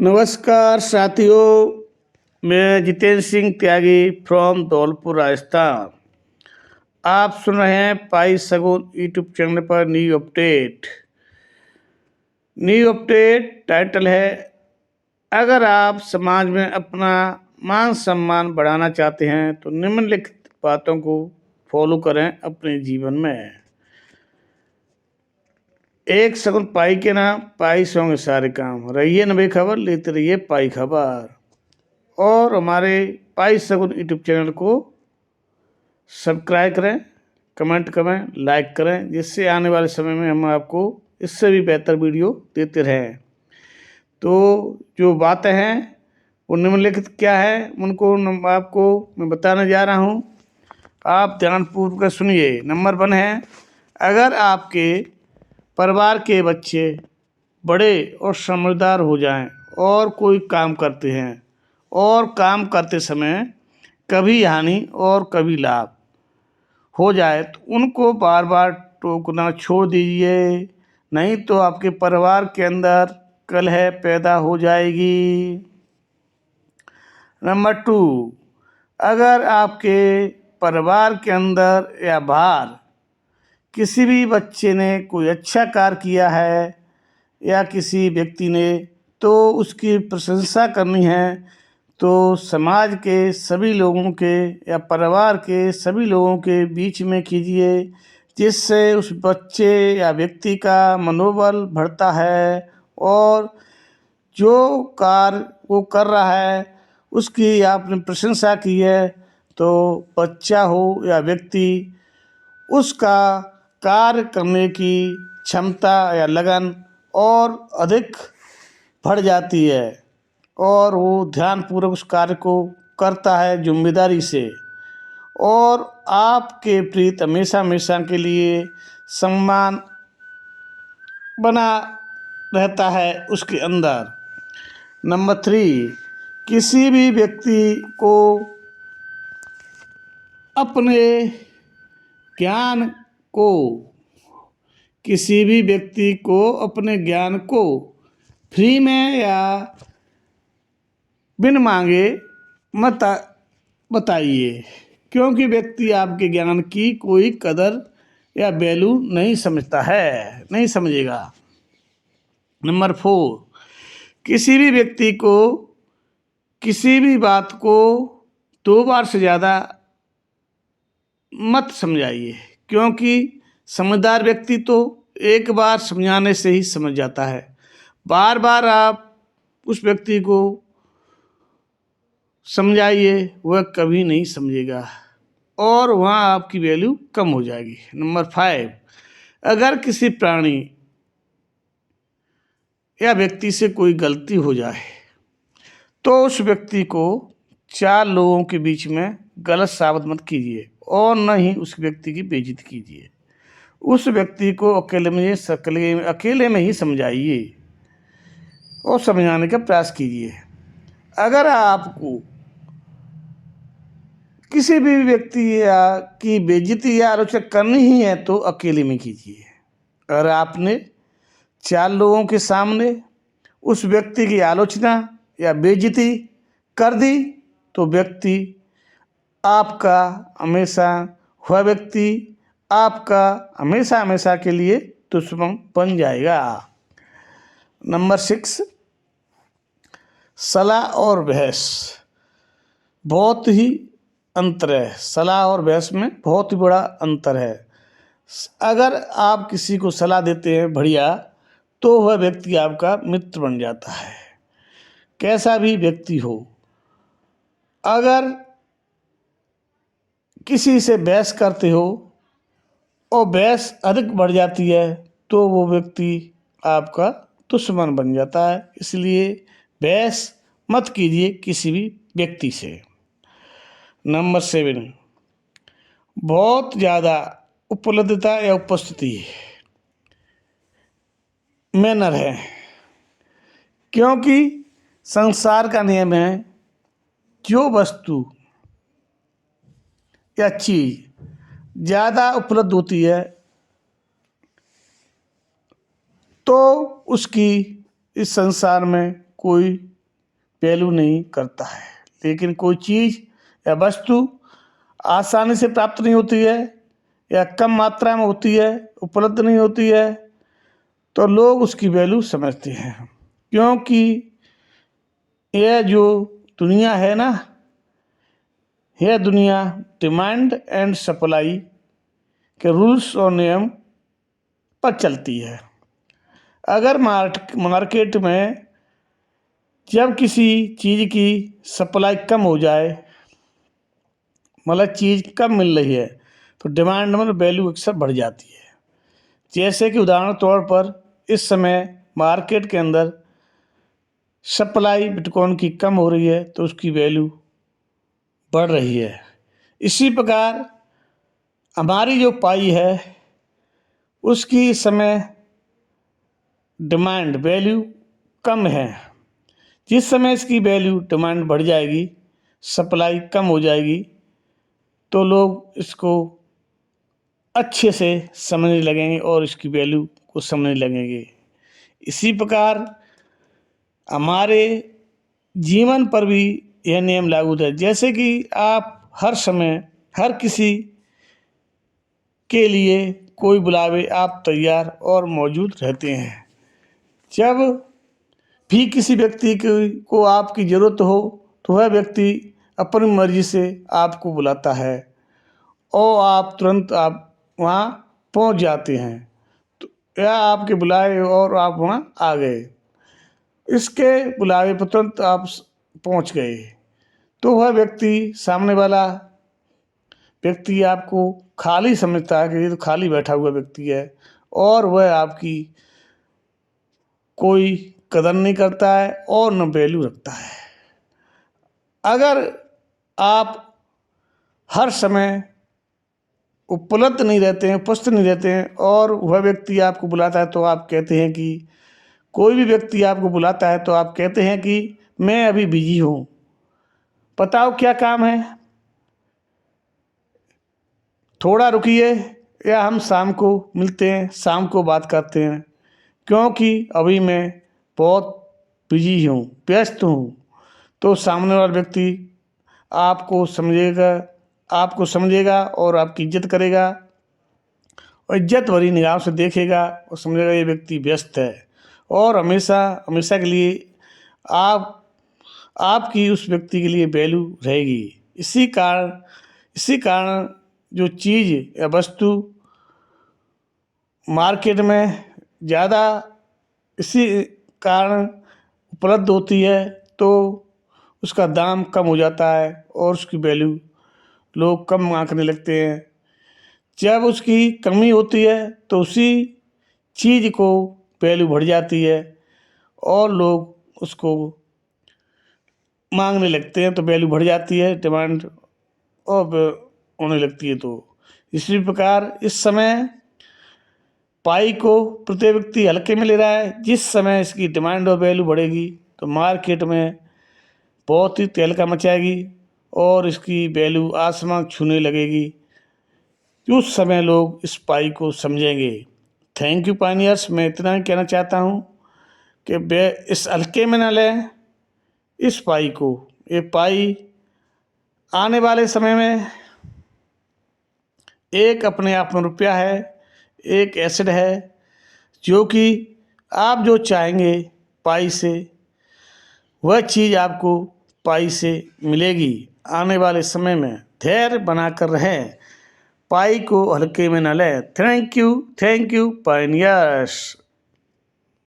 नमस्कार साथियों, मैं जितेंद्र सिंह त्यागी फ्रॉम धौलपुर राजस्थान। आप सुन रहे हैं पाई सगुन यूट्यूब चैनल पर न्यू अपडेट। टाइटल है, अगर आप समाज में अपना मान सम्मान बढ़ाना चाहते हैं तो निम्नलिखित बातों को फॉलो करें अपने जीवन में। एक सगुन पाई के नाम, पाई से होंगे सारे काम। रहिए न बेखबर, लेते रहिए पाई खबर। और हमारे पाई सगुन यूट्यूब चैनल को सब्सक्राइब करें, कमेंट करें, लाइक करें, जिससे आने वाले समय में हम आपको इससे भी बेहतर वीडियो देते रहें। तो जो बातें हैं वो निम्नलिखित क्या है, उनको आपको मैं बताने जा रहा हूँ। आप ध्यानपूर्वक सुनिए। नंबर 1 है, अगर आपके परिवार के बच्चे बड़े और समझदार हो जाएं और कोई काम करते हैं और काम करते समय कभी हानि और कभी लाभ हो जाए तो उनको बार बार टोकना छोड़ दीजिए, नहीं तो आपके परिवार के अंदर कलह पैदा हो जाएगी। नंबर 2, अगर आपके परिवार के अंदर या बाहर किसी भी बच्चे ने कोई अच्छा कार्य किया है या किसी व्यक्ति ने, तो उसकी प्रशंसा करनी है तो समाज के सभी लोगों के या परिवार के सभी लोगों के बीच में कीजिए, जिससे उस बच्चे या व्यक्ति का मनोबल बढ़ता है और जो कार्य वो कर रहा है उसकी आपने प्रशंसा की है तो बच्चा हो या व्यक्ति, उसका कार्य करने की क्षमता या लगन और अधिक बढ़ जाती है और वो ध्यानपूर्वक उस कार्य को करता है जिम्मेदारी से, और आपके प्रति हमेशा हमेशा के लिए सम्मान बना रहता है उसके अंदर। नंबर 3, किसी भी व्यक्ति को अपने ज्ञान को अपने ज्ञान को फ्री में या बिन मांगे मत बताइए, क्योंकि व्यक्ति आपके ज्ञान की कोई कदर या वैल्यू नहीं समझेगा। नंबर 4, किसी भी व्यक्ति को किसी भी बात को 2 बार से ज़्यादा मत समझाइए, क्योंकि समझदार व्यक्ति तो एक बार समझाने से ही समझ जाता है। बार बार आप उस व्यक्ति को समझाइए, वह कभी नहीं समझेगा और वहाँ आपकी वैल्यू कम हो जाएगी। नंबर 5, अगर किसी प्राणी या व्यक्ति से कोई गलती हो जाए तो उस व्यक्ति को 4 लोगों के बीच में गलत साबित मत कीजिए और न ही उस व्यक्ति की बेइज्जती कीजिए। उस व्यक्ति को अकेले में ही समझाइए और समझाने का प्रयास कीजिए। अगर आपको किसी भी व्यक्ति की बेइज्जती या आलोचना करनी ही है तो अकेले में कीजिए। अगर आपने 4 लोगों के सामने उस व्यक्ति की आलोचना या बेइज्जती कर दी तो वह व्यक्ति आपका हमेशा हमेशा के लिए दुश्मन बन जाएगा। नंबर 6, सलाह और बहस बहुत ही अंतर है। सलाह और बहस में बहुत ही बड़ा अंतर है। अगर आप किसी को सलाह देते हैं बढ़िया, तो वह व्यक्ति आपका मित्र बन जाता है, कैसा भी व्यक्ति हो। अगर किसी से बहस करते हो और बहस अधिक बढ़ जाती है तो वो व्यक्ति आपका दुश्मन बन जाता है, इसलिए बहस मत कीजिए किसी भी व्यक्ति से। नंबर 7, बहुत ज़्यादा उपलब्धता या उपस्थिति में न रहें, क्योंकि संसार का नियम है, जो वस्तु या चीज़ ज़्यादा उपलब्ध होती है तो उसकी इस संसार में कोई वैल्यू नहीं करता है। लेकिन कोई चीज़ या वस्तु आसानी से प्राप्त नहीं होती है या कम मात्रा में होती है, उपलब्ध नहीं होती है, तो लोग उसकी वैल्यू समझते हैं। क्योंकि यह जो दुनिया है ना, यह दुनिया डिमांड एंड सप्लाई के रूल्स और नियम पर चलती है। अगर मार्केट में जब किसी चीज़ की सप्लाई कम हो जाए, मतलब चीज़ कम मिल रही है, तो डिमांड में वैल्यू अक्सर बढ़ जाती है। जैसे कि उदाहरण तौर पर इस समय मार्केट के अंदर सप्लाई बिटकॉइन की कम हो रही है, तो उसकी वैल्यू बढ़ रही है। इसी प्रकार हमारी जो पाई है उसकी इस समय डिमांड वैल्यू कम है। जिस समय इसकी वैल्यू डिमांड बढ़ जाएगी, सप्लाई कम हो जाएगी, तो लोग इसको अच्छे से समझने लगेंगे और इसकी वैल्यू को समझने लगेंगे। इसी प्रकार हमारे जीवन पर भी यह नियम लागू है। जैसे कि आप हर समय हर किसी के लिए कोई बुलावे आप तैयार और मौजूद रहते हैं। जब भी किसी व्यक्ति को आपकी ज़रूरत हो, तो वह व्यक्ति अपनी मर्जी से आपको बुलाता है और आप तुरंत वहाँ पहुँच जाते हैं। तो या आपके बुलाए और आप वहाँ आ गए, इसके बुलावे पर तुरंत आप पहुँच गए, तो वह व्यक्ति, सामने वाला व्यक्ति आपको खाली समझता है कि ये तो खाली बैठा हुआ व्यक्ति है, और वह आपकी कोई कदर नहीं करता है और न वैल्यू रखता है। अगर आप हर समय उपलब्ध नहीं रहते हैं, उपस्थित नहीं रहते हैं, और वह व्यक्ति आपको बुलाता है, तो आप कहते हैं कि कोई भी व्यक्ति आपको बुलाता है तो आप कहते हैं कि मैं अभी बिजी हूँ, बताओ क्या काम है, थोड़ा रुकिए, या हम शाम को मिलते हैं, शाम को बात करते हैं, क्योंकि अभी मैं बहुत बिजी हूँ, व्यस्त हूँ। तो सामने वाला व्यक्ति आपको समझेगा और आपकी इज्जत करेगा, और इज्जत भरी निगाह से देखेगा और समझेगा ये व्यक्ति व्यस्त है, और हमेशा हमेशा के लिए आपकी उस व्यक्ति के लिए वैल्यू रहेगी। इसी कारण जो चीज़ या वस्तु मार्केट में ज़्यादा इसी कारण उपलब्ध होती है, तो उसका दाम कम हो जाता है और उसकी वैल्यू लोग कम आंकने लगते हैं। जब उसकी कमी होती है तो उसी चीज़ को वैल्यू बढ़ जाती है और लोग उसको मांगने लगते हैं, तो वैल्यू बढ़ जाती है, डिमांड और होने लगती है। तो इसी प्रकार इस समय पाई को प्रत्येक व्यक्ति हल्के में ले रहा है। जिस समय इसकी डिमांड और वैल्यू बढ़ेगी, तो मार्केट में बहुत ही तहलका मचाएगी और इसकी वैल्यू आसमान छूने लगेगी। उस समय लोग इस पाई को समझेंगे। Thank you pioneers. मैं इतना ही कहना चाहता हूँ कि वे इस हल्के में न लें इस पाई को। ये पाई आने वाले समय में एक अपने आप में रुपया है, एक एसेट है, जो कि आप जो चाहेंगे पाई से, वह चीज़ आपको पाई से मिलेगी आने वाले समय में। धैर्य बनाकर रहें, पाई को हल्के में न लें। Thank you pioneers.